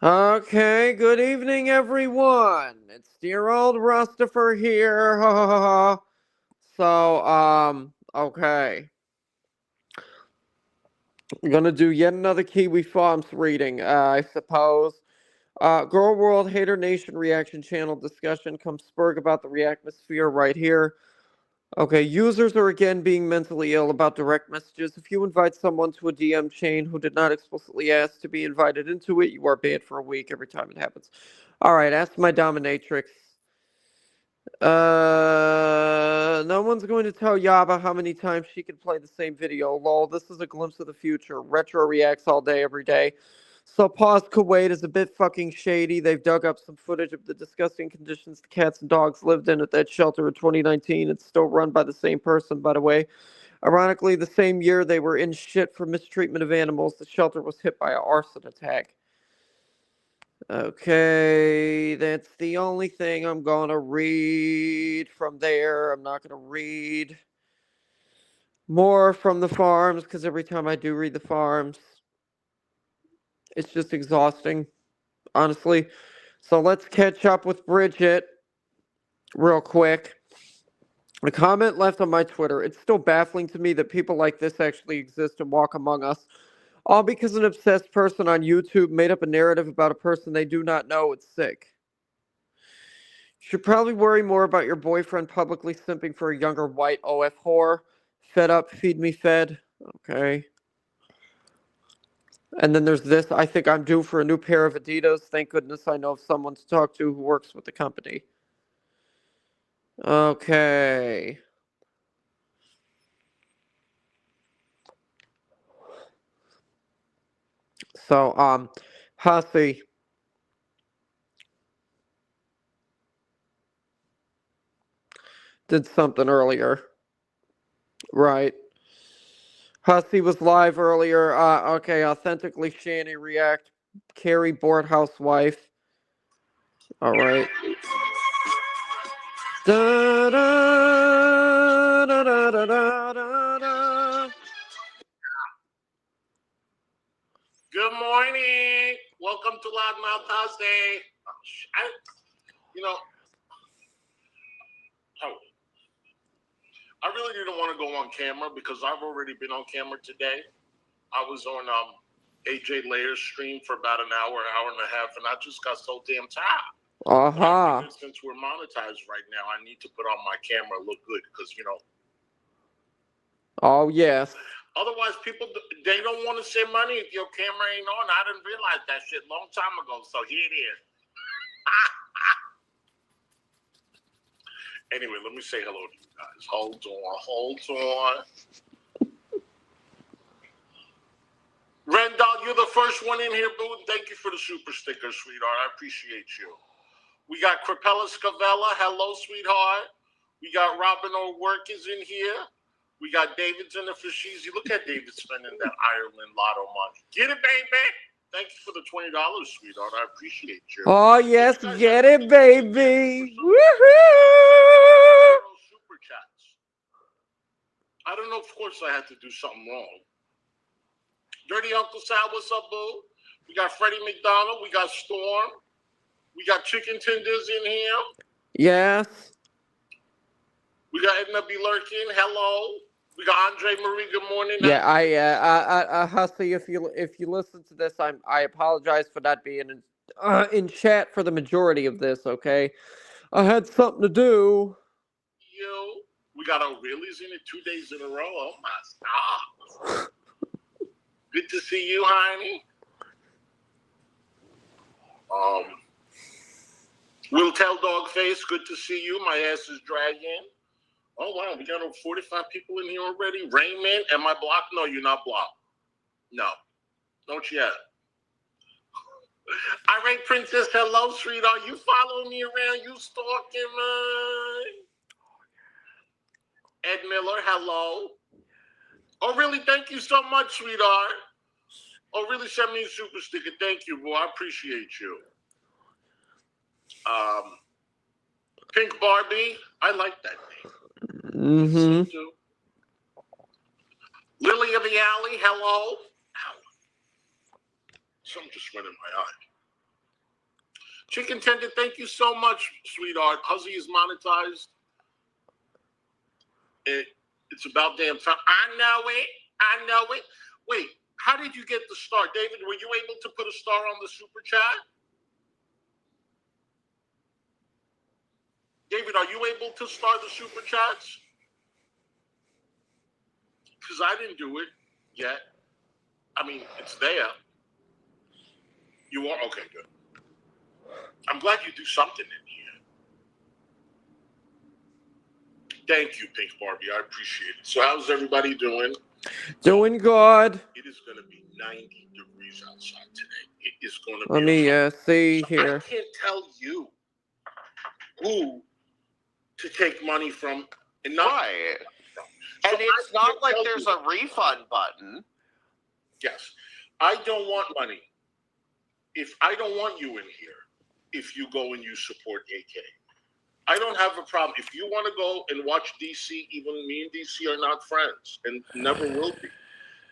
Okay, good evening, everyone. It's dear old Rustifer here. Ha ha ha ha. Okay. I'm gonna do yet another Kiwi Farms reading, I suppose. Girl World Hater Nation reaction channel discussion comes spurg about the reactmosphere right here. Okay, users are again being mentally ill about direct messages. If you invite someone to a DM chain who did not explicitly ask to be invited into it, you are banned for a week every time it happens. Alright, ask my dominatrix. No one's going to tell Yaba how many times she can play the same video. Lol, this is a glimpse of the future. Retro reacts all day, every day. So pause Kuwait is a bit fucking shady. They've dug up some footage of the disgusting conditions the cats and dogs lived in at that shelter in 2019. It's still run by the same person, by the way. Ironically, the same year they were in shit for mistreatment of animals, the shelter was hit by an arson attack. Okay, that's the only thing I'm gonna read from there. I'm not gonna read more from the farms because every time I do read the farms, it's just exhausting, honestly. So let's catch up with Bridget real quick. A comment left on my Twitter. It's still baffling to me that people like this actually exist and walk among us. All because an obsessed person on YouTube made up a narrative about a person they do not know. It's sick. Should probably worry more about your boyfriend publicly simping for a younger white OF whore. Fed up, feed me fed. Okay. And then there's this. I think I'm due for a new pair of Adidas. Thank goodness I know of someone to talk to who works with the company. Okay. So, Hussy did something earlier. Right. Hussy was live earlier. Okay, authentically Shanny react. Carrie bored housewife. All right. Da, da, da, da, da, da, da. Good morning. Welcome to Loudmouth Thursday. You know, I really didn't want to go on camera because I've already been on camera today. I was on AJ Layer's stream for about an hour and a half, and I just got so damn tired. Uh-huh. Since we're monetized right now, I need to put on my camera, look good, because Oh, yes. otherwise people they don't want to send money if your camera ain't on. I didn't realize that shit long time ago, so here it is. Anyway, let me say hello to you guys. Hold on. Rendall, you're the first one in here, boo. Thank you for the super sticker, sweetheart. I appreciate you. We got Crapella Scavella. Hello, sweetheart. We got Robin O'Work is in here. We got David's in the Fashizi. Look at David spending that Ireland lotto money. Get it, baby. Thank you for the $20, sweetheart. I appreciate you. Oh, yes, get it, baby. Woohoo! Super chats. I don't know. Of course, I had to do something wrong. Dirty Uncle Sal, what's up, boo? We got Freddie McDonald. We got Storm. We got Chicken Tenders in here. Yes. We got Edna B. Lurkin. Hello. We got Andre Marie. Good morning. Yeah, Hussy, if you listen to this, I apologize for not being in chat for the majority of this. Okay, I had something to do. Yo, we got O'Reilly's in it 2 days in a row. Oh my God. Good to see you, honey. Will Tell Dogface, good to see you. My ass is dragging. Oh wow, we got over 45 people in here already. Raymond, am I blocked? No, you're not blocked. No, don't yet. Irate Princess, hello, sweetheart. You following me around? You stalking me? Ed Miller, hello. Oh, really? Thank you so much, sweetheart. Oh, really? Send me a super sticker. Thank you, boy. I appreciate you. Pink Barbie, I like that name. Mm-hmm. Lily of the Alley, hello. Ow. Something just went in my eye. Chicken Tender, thank you so much, sweetheart. Hussy is monetized. It's about damn time. I know it. I know it. Wait, how did you get the star? David, were you able to put a star on the super chat? David, are you able to start the super chats? Because I didn't do it yet. I mean, it's there. You are? Okay, good. I'm glad you do something in here. Thank you, Pink Barbie. I appreciate it. So how's everybody doing? Doing good. It is going to be 90 degrees outside today. It is going to be Let me see here. I can't tell you who to take money from and not right. from. So and it's not like there's a refund button. Yes. I don't want money. If I don't want you in here, if you go and you support AK, I don't have a problem. If you want to go and watch DC, even me and DC are not friends and never will be.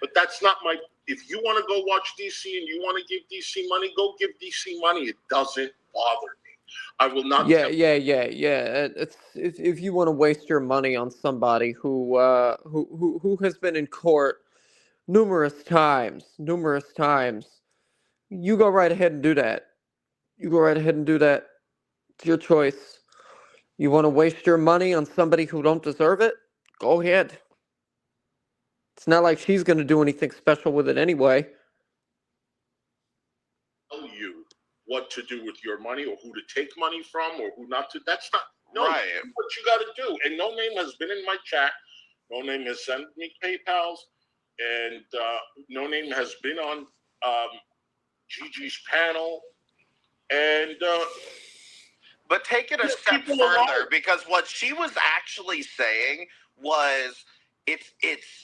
But that's not my. If you want to go watch DC and you want to give DC money, go give DC money. It doesn't bother me. I will not. Yeah. It's if you want to waste your money on somebody who has been in court numerous times, you go right ahead and do that. You go right ahead and do that. It's your choice. You want to waste your money on somebody who don't deserve it? Go ahead. It's not like she's going to do anything special with it anyway. Tell you what to do with your money or who to take money from or who not to. That's not right. What you got to do. And No Name has been in my chat. No Name has sent me PayPals, and No Name has been on Gigi's panel, and. But take it a step further, because what she was actually saying was it's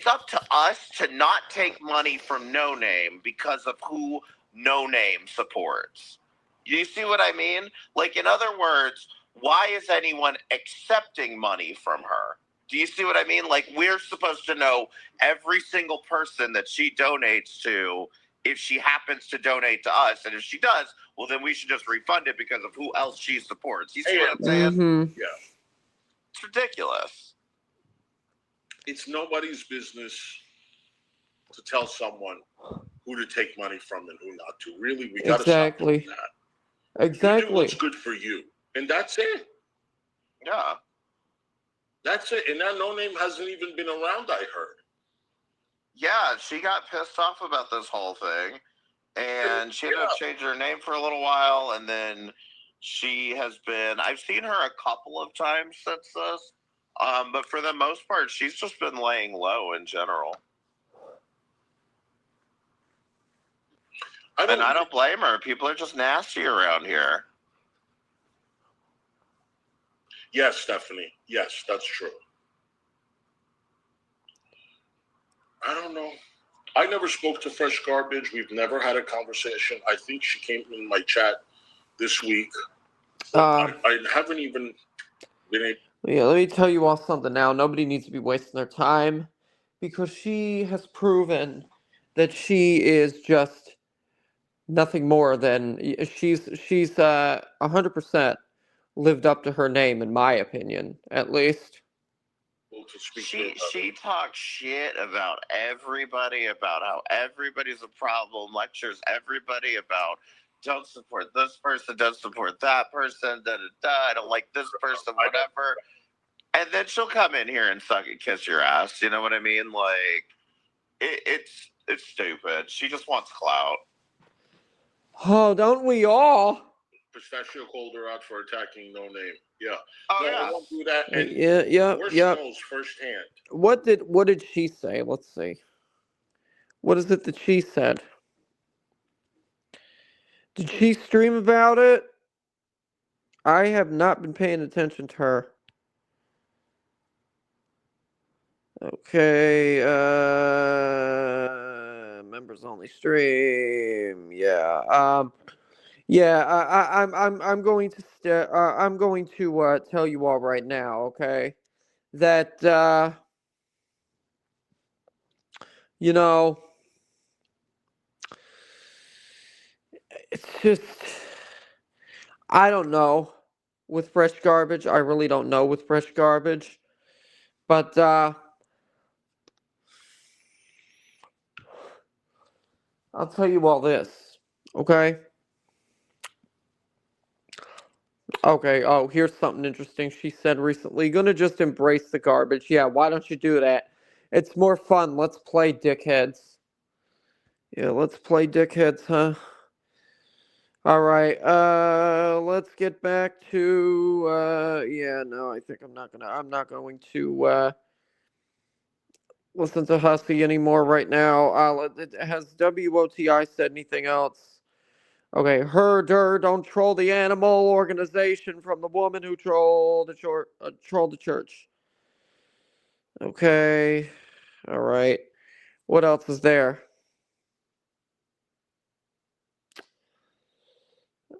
up to us to not take money from No Name because of who No Name supports. You see what I mean? Like, in other words, why is anyone accepting money from her? Do you see what I mean? Like, we're supposed to know every single person that she donates to if she happens to donate to us. And if she does, well, then we should just refund it because of who else she supports. You see what I'm saying? Mm-hmm. Yeah. It's ridiculous. It's nobody's business to tell someone who to take money from and who not to. Really, we got to stop doing that. Exactly. You do what's good for you. And that's it. Yeah. That's it. And that No Name hasn't even been around, I heard. Yeah, she got pissed off about this whole thing. And she ended up changing her name for a little while. And then she has been, I've seen her a couple of times since this. But for the most part, she's just been laying low in general. I don't blame her. People are just nasty around here. Yes, Stephanie. Yes, that's true. I don't know. I never spoke to Fresh Garbage. We've never had a conversation. I think she came in my chat this week. I haven't even been able. Yeah, let me tell you all something now. Nobody needs to be wasting their time because she has proven that she is just nothing more than she's 100% lived up to her name, in my opinion, at least. She talks shit about everybody, about how everybody's a problem, lectures everybody about don't support this person, don't support that person, I don't like this person, whatever. And then she'll come in here and suck and kiss your ass. You know what I mean? Like, it's stupid. She just wants clout. Oh, don't we all? Pistachio called her out for attacking No Name. Yeah. Oh, no, yeah. I won't do that. And yeah. knows firsthand. What did she say? Let's see. What is it that she said? Did she stream about it? I have not been paying attention to her. Okay, members only stream. Yeah. Yeah, I'm going to tell you all right now, okay? That you know, it's just I don't know with fresh garbage. I really don't know with fresh garbage. But I'll tell you all this. Okay? Okay, oh, here's something interesting she said recently. Gonna just embrace the garbage. Yeah, why don't you do that? It's more fun. Let's play, dickheads. Yeah, let's play, dickheads, huh? Alright, let's get back to, yeah, no, I think I'm not going to, listen to Hussy anymore right now. Has WOTI said anything else? Okay, herder, don't troll the animal organization from the woman who trolled the church. Okay, all right. What else is there?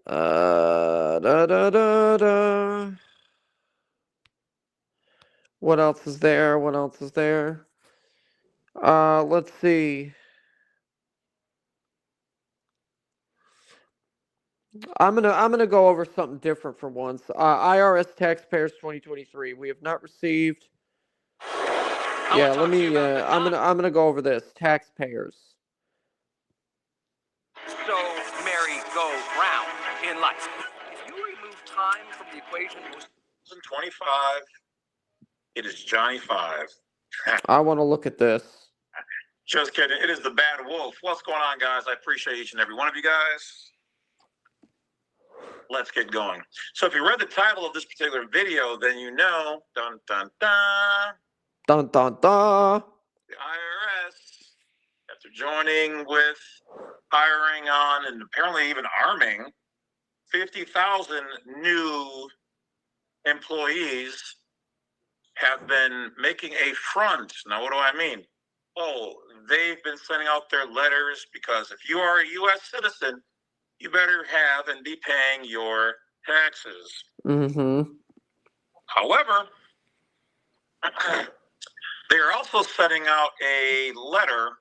Da da da da. What else is there? What else is there? Let's see. I'm gonna go over something different for once. IRS taxpayers 2023. We have not received. Yeah, let me. I'm gonna go over this. Taxpayers. So merry-go-round in life. If you remove time from the equation, 2025, it is Johnny 5. I want to look at this. Just kidding. It is the Bad Wolf. What's going on, guys? I appreciate each and every one of you guys. Let's get going. So if you read the title of this particular video, then you know, dun, dun, dun, Dun dun dun. the IRS, after joining with hiring on and apparently even arming 50,000 new employees, have been making a front. Now, what do I mean? Oh, they've been sending out their letters because if you are a U.S. citizen, you better have and be paying your taxes. Mm-hmm. However, they are also sending out a letter,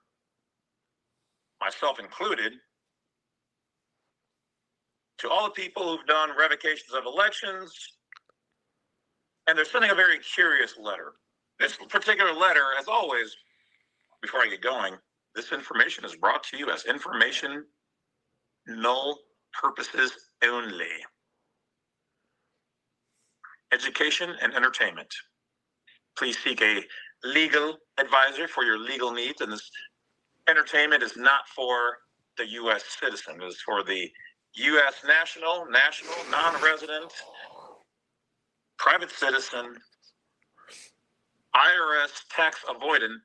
myself included, to all the people who've done revocations of elections, and they're sending a very curious letter. This particular letter, as always, before I get going, this information is brought to you as information, null purposes only. Education and entertainment. Please seek a legal advisor for your legal needs, and this entertainment is not for the U.S. citizen. It is for the U.S. national, non-resident, private citizen, IRS tax avoidant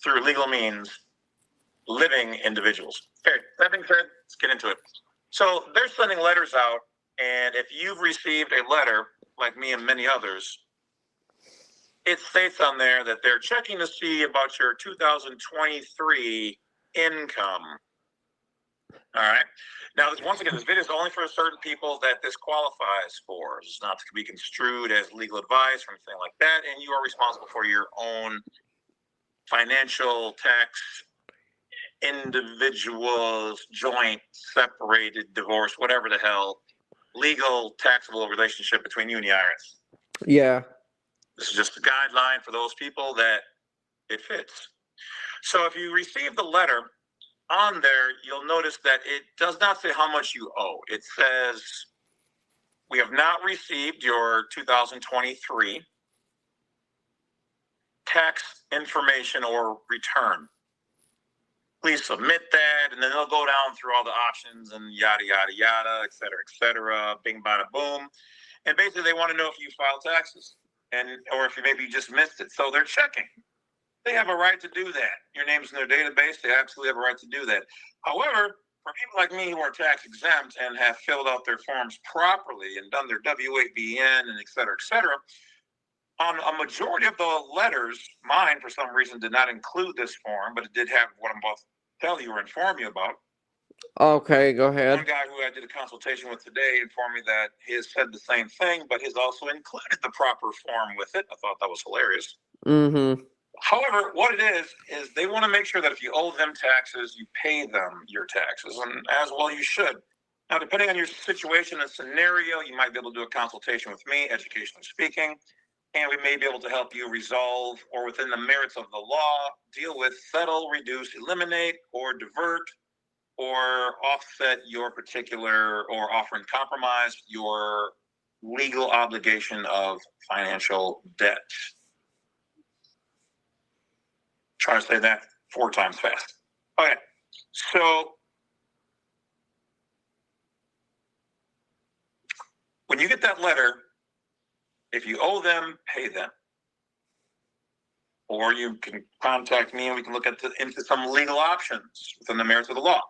through legal means, living individuals. Okay, that being said, let's get into it. So they're sending letters out, and if you've received a letter, like me and many others, it states on there that they're checking to see about your 2023 income. All right. Now, once again, this video is only for certain people that this qualifies for. It's not to be construed as legal advice or anything like that, and you are responsible for your own financial tax, individuals, joint, separated, divorce, whatever the hell, legal, taxable relationship between you and the IRS. Yeah. This is just a guideline for those people that it fits. So if you receive the letter, on there, you'll notice that it does not say how much you owe. It says, we have not received your 2023 tax information or return. Please submit that, and then they'll go down through all the options and yada, yada, yada, et cetera, bing, bada, boom. And basically, they want to know if you filed taxes or if you maybe just missed it. So they're checking. They have a right to do that. Your name's in their database. They absolutely have a right to do that. However, for people like me who are tax exempt and have filled out their forms properly and done their W-8BN and et cetera, on a majority of the letters, mine for some reason did not include this form, but it did have what I'm about to tell you or inform you about. Okay, go ahead. One guy who I did a consultation with today informed me that he has said the same thing, but he's also included the proper form with it. I thought that was hilarious. Mm-hmm. However, what it is they want to make sure that if you owe them taxes, you pay them your taxes, and as well you should. Now, depending on your situation and scenario, you might be able to do a consultation with me, educationally speaking, and we may be able to help you resolve or within the merits of the law, deal with, settle, reduce, eliminate, or divert, or offset your particular or offer and compromise your legal obligation of financial debt. Try to say that 4 times fast. Okay, so when you get that letter, if you owe them, pay them. Or you can contact me and we can look into some legal options within the merits of the law.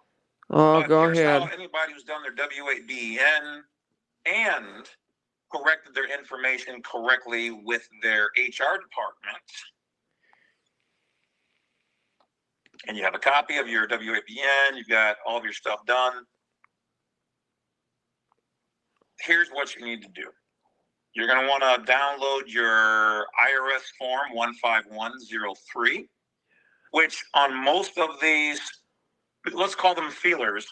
Oh, But go here's ahead. how anybody who's done their W-8BEN and corrected their information correctly with their HR department, and you have a copy of your W-8BEN, you've got all of your stuff done, here's what you need to do. You're going to want to download your IRS form 15103, which on most of these, let's call them feelers.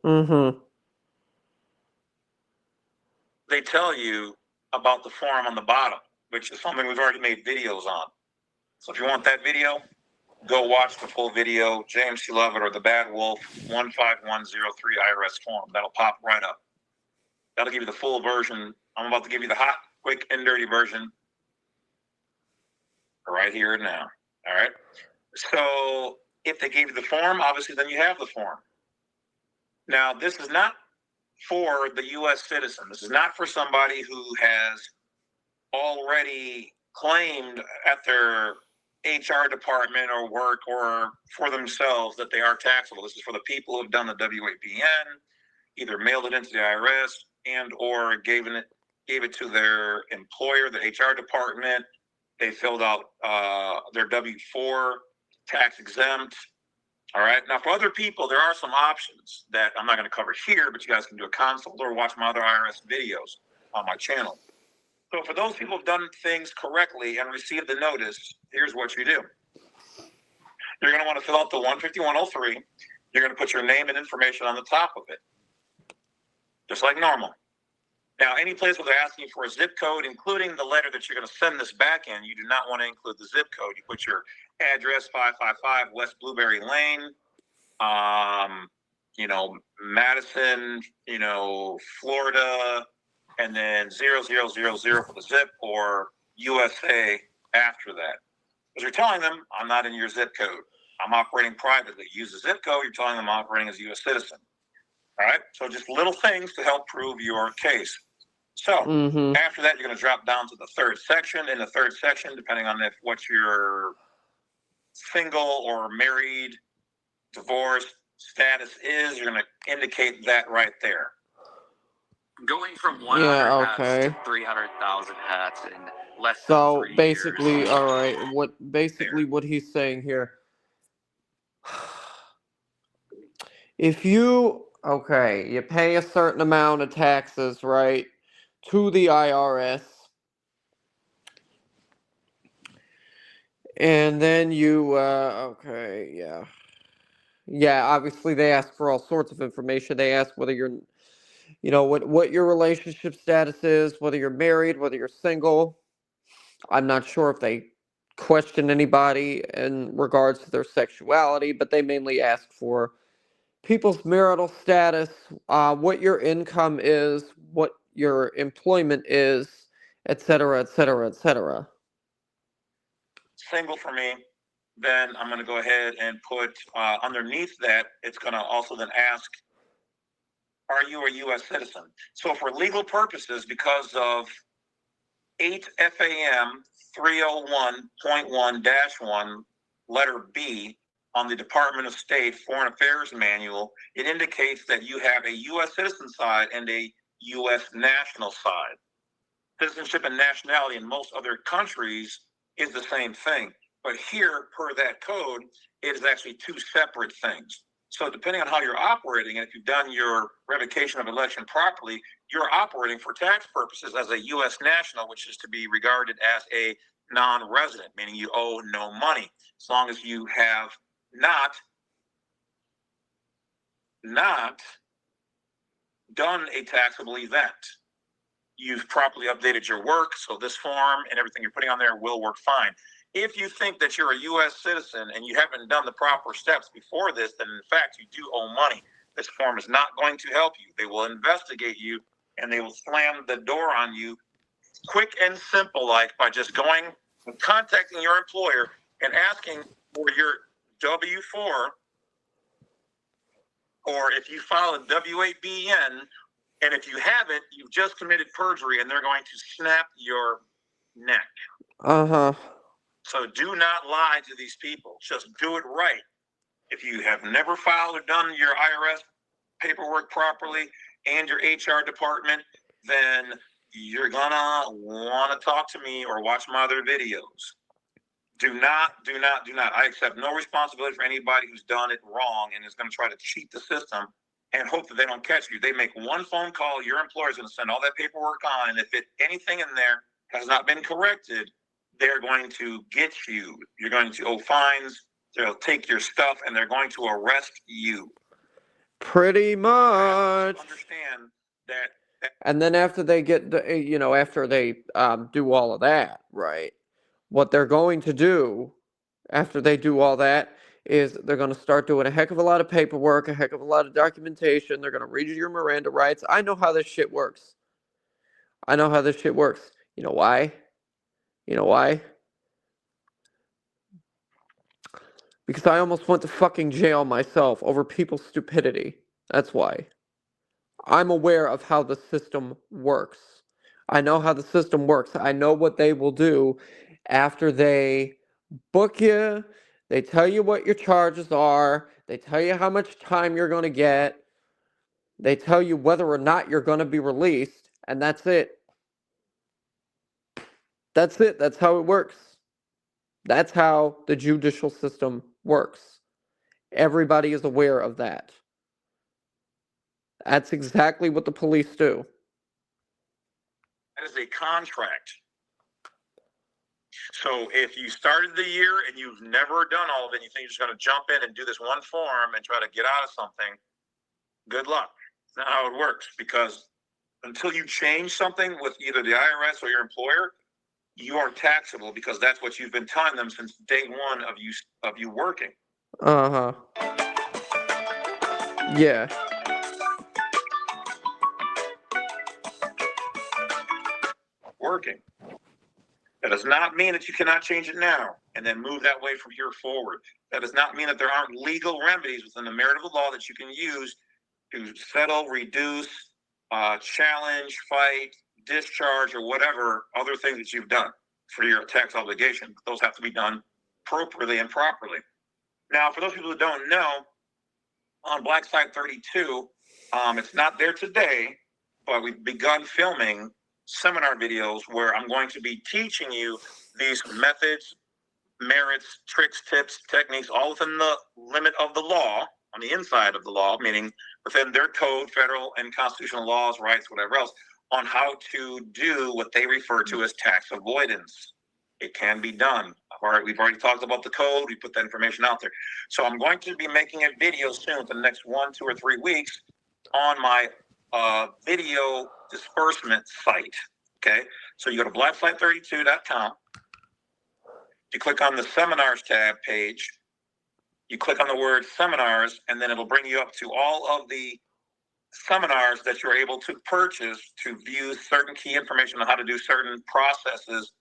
Mm-hmm. They tell you about the form on the bottom, which is something we've already made videos on. So if you want that video, go watch the full video, James C. Lovett or the Bad Wolf 15103 IRS form. That'll pop right up. That'll give you the full version. I'm about to give you the hot, quick, and dirty version right here and now. All right. So if they gave you the form, obviously then you have the form. Now, this is not for the U.S. citizen. This is not for somebody who has already claimed at their HR department or work or for themselves that they are taxable. This is for the people who have done the W-8BEN, either mailed it into the IRS and or gave it to their employer, the HR department. They filled out their W-4, tax exempt. All right. Now, for other people, there are some options that I'm not going to cover here, but you guys can do a consult or watch my other IRS videos on my channel. So for those people who've done things correctly and received the notice, here's what you do. You're going to want to fill out the 15103. You're going to put your name and information on the top of it, just like normal. Now, any place where they're asking for a zip code, including the letter that you're going to send this back in, you do not want to include the zip code. You put your address, 555 West Blueberry Lane, Madison, Florida, and then 0000 for the zip, or USA after that. Because you're telling them, I'm not in your zip code. I'm operating privately. Use the zip code. You're telling them I'm operating as a U.S. citizen. All right? So just little things to help prove your case. So after that, you're going to drop down to the third section. In the third section, depending on what your single or married, divorced status is, you're going to indicate that right there. Going from 100 hats to 300,000 hats in less than 3 basically, years. all right, what he's saying here. If you pay a certain amount of taxes, right, to the IRS, and then you obviously they ask for all sorts of information. They ask whether you're, what your relationship status is, whether you're married, whether you're single. I'm not sure if they question anybody in regards to their sexuality, but they mainly ask for people's marital status, what your income is, what your employment is, etc., etc., etc. Single for me. Then I'm going to go ahead and put underneath that, it's going to also then ask, are you a U.S. citizen? So for legal purposes, because of 8 FAM 301.1-1, letter B, on the Department of State Foreign Affairs Manual, it indicates that you have a U.S. citizen side and a U.S. national side. Citizenship and nationality in most other countries is the same thing. But here, per that code, it is actually 2 separate things. So depending on how you're operating, and if you've done your revocation of election properly, you're operating for tax purposes as a U.S. national, which is to be regarded as a non-resident, meaning you owe no money, as long as you have not not done a taxable event. You've properly updated your work, so this form and everything you're putting on there will work fine. If you think that you're a U.S. citizen and you haven't done the proper steps before this, then in fact you do owe money. This form is not going to help you. They will investigate you and they will slam the door on you quick and simple, like by just going and contacting your employer and asking for your W-4, or if you file a W-8BN, and if you haven't, you've just committed perjury and they're going to snap your neck. Uh-huh. So do not lie to these people. Just do it right. If you have never filed or done your IRS paperwork properly and your HR department, then you're gonna want to talk to me or watch my other videos. Do not. I accept no responsibility for anybody who's done it wrong and is going to try to cheat the system and hope that they don't catch you. They make one phone call, your employer's going to send all that paperwork on, and if anything in there has not been corrected, they're going to get you. You're going to owe fines, they'll take your stuff, and they're going to arrest you. Pretty much. Understand that. And then after they get, after they do all of that, right, what they're going to do after they do all that is they're going to start doing a heck of a lot of paperwork, a heck of a lot of documentation. They're going to read you your Miranda rights. I know how this shit works. You know why? You know why? Because I almost went to fucking jail myself over people's stupidity. That's why. I'm aware of how the system works. I know how the system works. I know what they will do after they book you. They tell you what your charges are. They tell you how much time you're going to get. They tell you whether or not you're going to be released. And that's it. That's it. That's how it works. That's how the judicial system works. Everybody is aware of that. That's exactly what the police do. That is a contract. So if you started the year and you've never done all of it, and you think you're just going to jump in and do this one form and try to get out of something, good luck. It's not how it works, because until you change something with either the IRS or your employer, you are taxable, because that's what you've been telling them since day one of you working. Uh-huh. Yeah. Working. That does not mean that you cannot change it now and then move that way from here forward. That does not mean that there aren't legal remedies within the merit of the law that you can use to settle, reduce, challenge, fight, discharge, or whatever other things that you've done for your tax obligation. Those have to be done appropriately and properly. Now, for those people who don't know, on Black Site 32, it's not there today, but we've begun filming seminar videos where I'm going to be teaching you these methods, merits, tricks, tips, techniques, all within the limit of the law, on the inside of the law, meaning within their code, federal and constitutional laws, rights, whatever else, on how to do what they refer to as tax avoidance. It can be done. We've already talked about the code. We put that information out there. So I'm going to be making a video soon for the next 1, 2, or 3 weeks on my video disbursement site. Okay, so you go to blackflight32.com. You click on the seminars tab page. You click on the word seminars, and then it'll bring you up to all of the seminars that you're able to purchase to view certain key information on how to do certain processes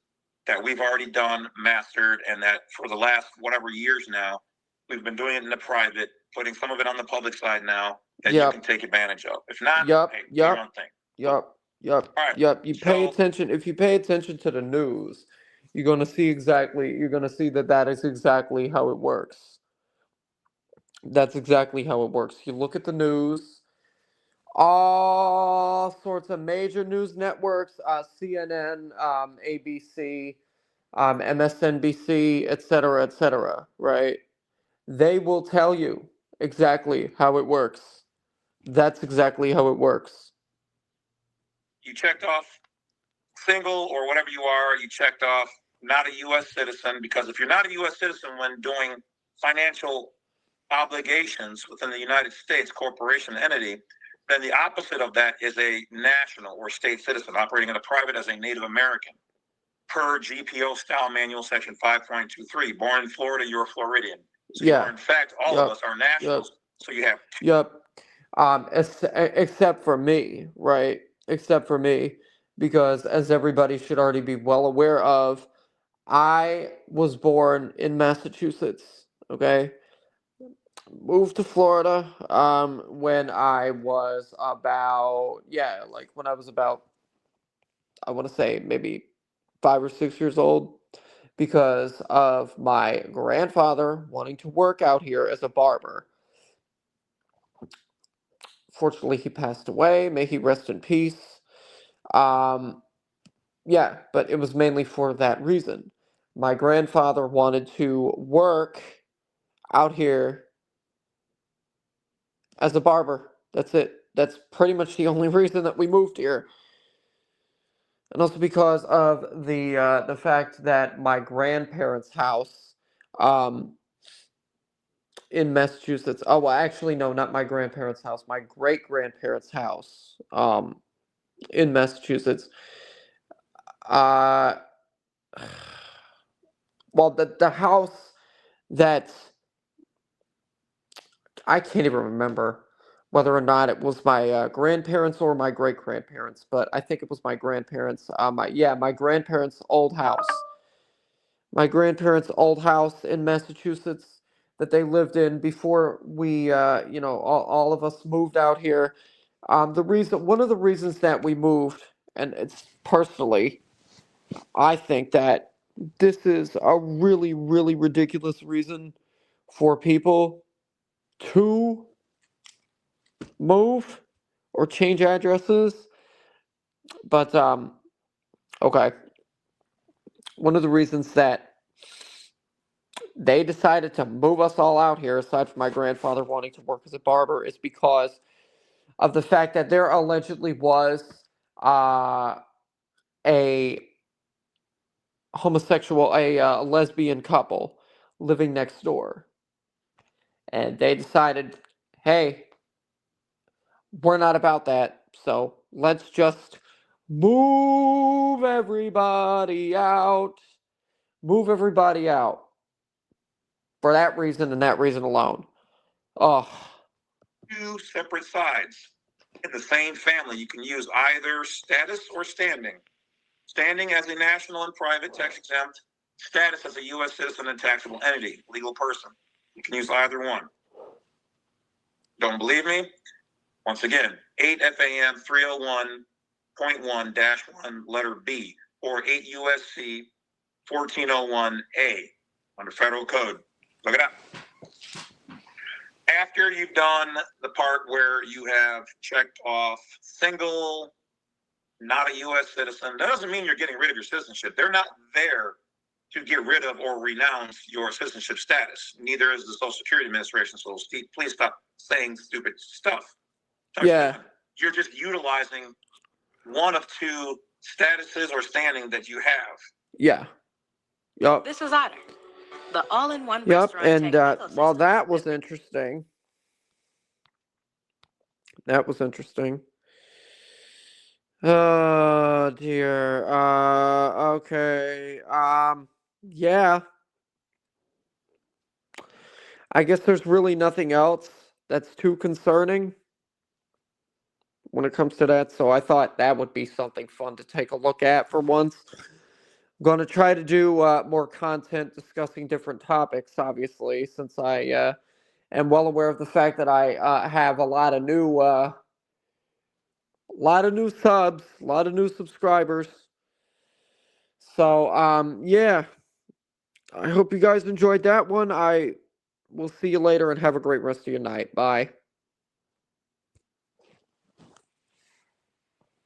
that we've already done, mastered, and that for the last whatever years now, we've been doing it in the private, putting some of it on the public side now that you can take advantage of. If not, hey, do your own thing. Yep. You pay attention. If you pay attention to the news, you're gonna see that is exactly how it works. That's exactly how it works. You look at the news, all sorts of major news networks, CNN, ABC, MSNBC, etc., right? They will tell you exactly how it works. That's exactly how it works. You checked off single or whatever you are, you checked off not a U.S. citizen, because if you're not a U.S. citizen when doing financial obligations within the United States corporation entity, then the opposite of that is a national or state citizen operating in a private as a Native American. Per GPO style manual section 5.23, born in Florida, you're a Floridian. So you are, in fact, all of us are nationals. So you have except for me, right? Except for me, because as everybody should already be well aware of, I was born in Massachusetts, okay? Moved to Florida when I was about, when I was about, I want to say maybe 5 or 6 years old, because of my grandfather wanting to work out here as a barber. Fortunately, he passed away. May he rest in peace. But it was mainly for that reason. My grandfather wanted to work out here as a barber. That's it. That's pretty much the only reason that we moved here. And also because of the fact that my grandparents' house in Massachusetts. Oh, well, actually, no, not my grandparents' house. My great grandparents' house in Massachusetts. Uh, well, the house that I can't even remember whether or not it was my grandparents or my great grandparents, but I think it was my grandparents. My grandparents' old house. My grandparents' old house in Massachusetts that they lived in before we, all of us moved out here. One of the reasons that we moved, and it's personally, I think that this is a really, really ridiculous reason for people to move or change addresses. But okay, one of the reasons that they decided to move us all out here, aside from my grandfather wanting to work as a barber, is because of the fact that there allegedly was a homosexual, a lesbian couple living next door. And they decided, hey, we're not about that. So let's just move everybody out. Move everybody out. For that reason and that reason alone. Oh. Two separate sides in the same family. You can use either status or standing. Standing as a national and private tax exempt, status as a U.S. citizen and taxable entity, legal person. You can use either one. Don't believe me? Once again, 8 FAM 301.1-1 letter B, or 8 USC 1401A under federal code. Look it up. After you've done the part where you have checked off single, not a U.S. citizen, that doesn't mean you're getting rid of your citizenship. They're not there to get rid of or renounce your citizenship status. Neither is the Social Security Administration. So Steve, please stop saying stupid stuff. Yeah. You're just utilizing one of two statuses or standing that you have. Yeah. Yup. This is Otter, the all-in-one Yep, restaurant and well, that was interesting. That was interesting. Oh dear. Okay. Yeah. I guess there's really nothing else that's too concerning when it comes to that, so I thought that would be something fun to take a look at for once. I'm going to try to do more content discussing different topics, obviously, since I am well aware of the fact that I have a lot of new subs, a lot of new subscribers. So, yeah. I hope you guys enjoyed that one. I will see you later and have a great rest of your night. Bye.